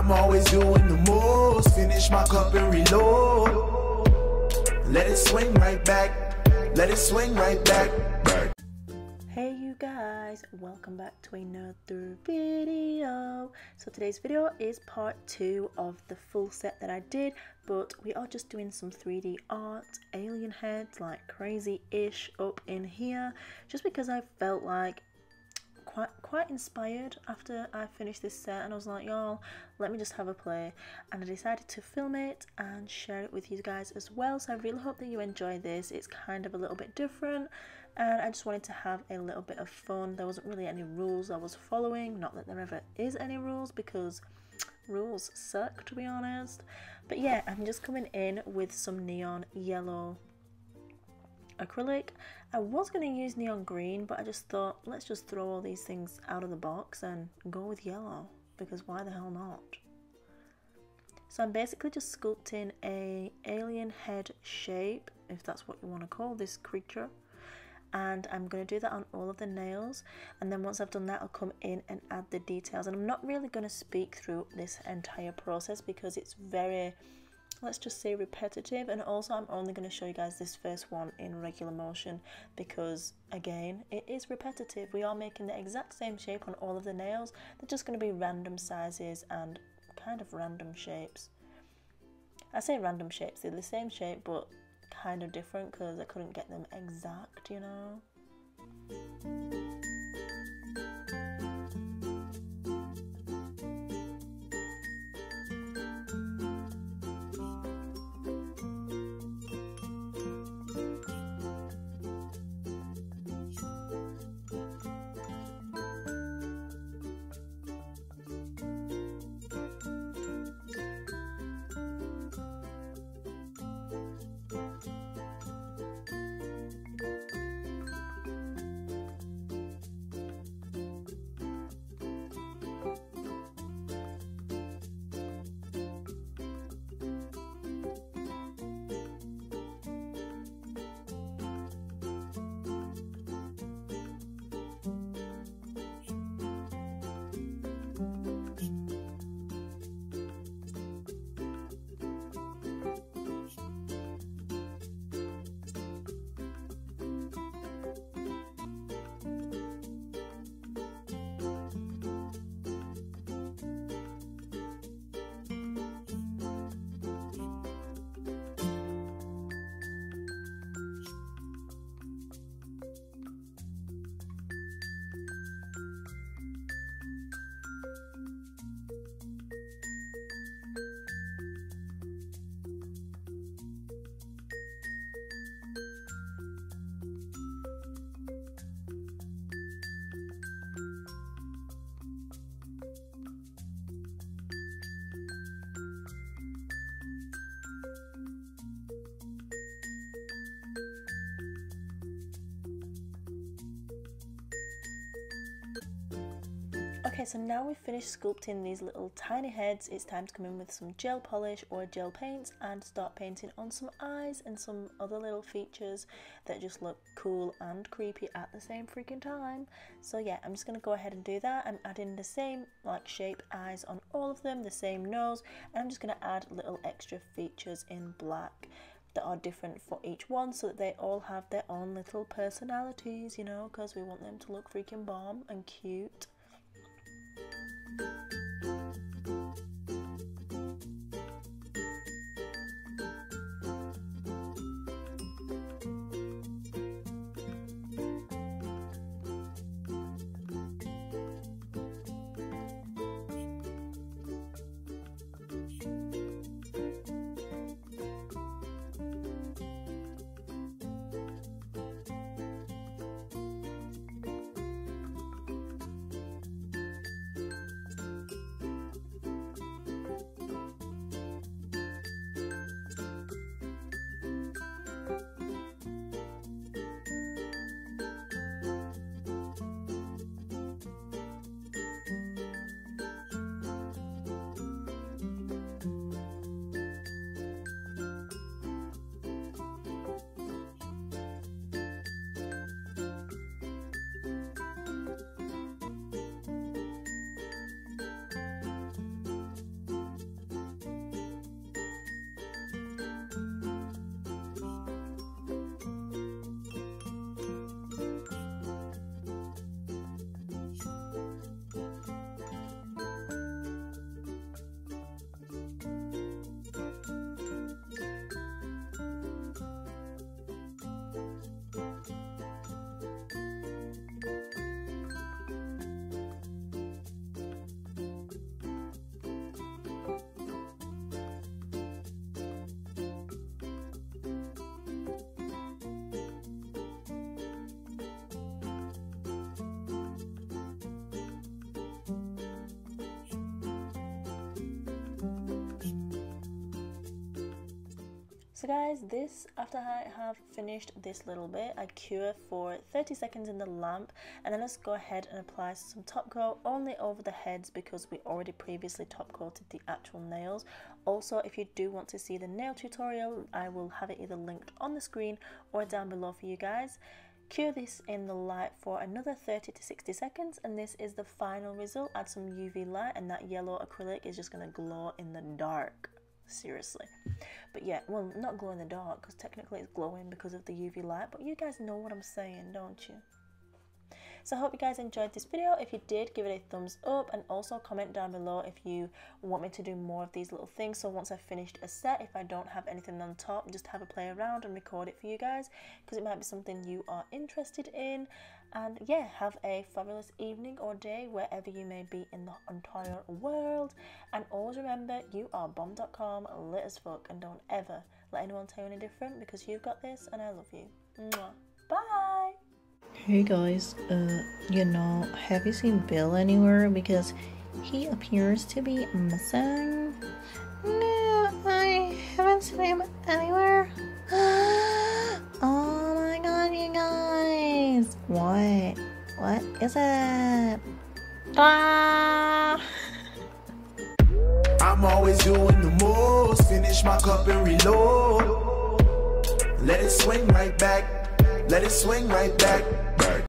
I'm always doing the most. Finish my cup and reload. Let it swing right back. Let it swing right back. Hey you guys, welcome back to another video. So today's video is part 2 of the full set that I did, but we are just doing some 3D art, alien heads, like crazy-ish up in here, just because I felt like quite inspired after I finished this set, and I was like, y'all, let me just have a play, and I decided to film it and share it with you guys as well. So I really hope that you enjoy this. It's kind of a little bit different, and I just wanted to have a little bit of fun. There wasn't really any rules I was following, not that there ever is any rules, because rules suck, to be honest. But yeah, I'm just coming in with some neon yellow acrylic. I was going to use neon green, but I just thought, let's just throw all these things out of the box and go with yellow, because why the hell not? So I'm basically just sculpting a alien head shape, if that's what you want to call this creature, and I'm going to do that on all of the nails, and then once I've done that I'll come in and add the details. And I'm not really going to speak through this entire process because it's very, let's just say, repetitive, and also I'm only going to show you guys this first one in regular motion because, again, it is repetitive. We are making the exact same shape on all of the nails. They're just going to be random sizes and kind of random shapes. I say random shapes, they're the same shape but kind of different because I couldn't get them exact, you know. Okay, so now we've finished sculpting these little tiny heads, it's time to come in with some gel polish or gel paints and start painting on some eyes and some other little features that just look cool and creepy at the same freaking time. So yeah, I'm just going to go ahead and do that. I'm adding the same like shape eyes on all of them, the same nose, and I'm just going to add little extra features in black that are different for each one so that they all have their own little personalities, you know, because we want them to look freaking bomb and cute. So guys, this, after I have finished this little bit, I cure for 30 seconds in the lamp, and then let's go ahead and apply some top coat only over the heads because we already previously top coated the actual nails. Also, if you do want to see the nail tutorial, I will have it either linked on the screen or down below for you guys. Cure this in the light for another 30 to 60 seconds, and this is the final result. Add some UV light and that yellow acrylic is just going to glow in the dark. Seriously. But yeah, well, not glow in the dark because technically it's glowing because of the UV light, but you guys know what I'm saying, don't you? So I hope you guys enjoyed this video. If you did, give it a thumbs up, and also comment down below if you want me to do more of these little things. So once I've finished a set, if I don't have anything on top, just have a play around and record it for you guys because it might be something you are interested in. And yeah, have a fabulous evening or day wherever you may be in the entire world. And always remember, you are bomb.com, lit as fuck, and don't ever let anyone tell you any different because you've got this and I love you. Mwah. Bye! Hey guys, you know, have you seen Bill anywhere? Because he appears to be missing. No, I haven't seen him anywhere. Oh my god, you guys! What is it? Ah! I'm always doing the most. Finish my cup and reload. Let it swing right back. Let it swing right back.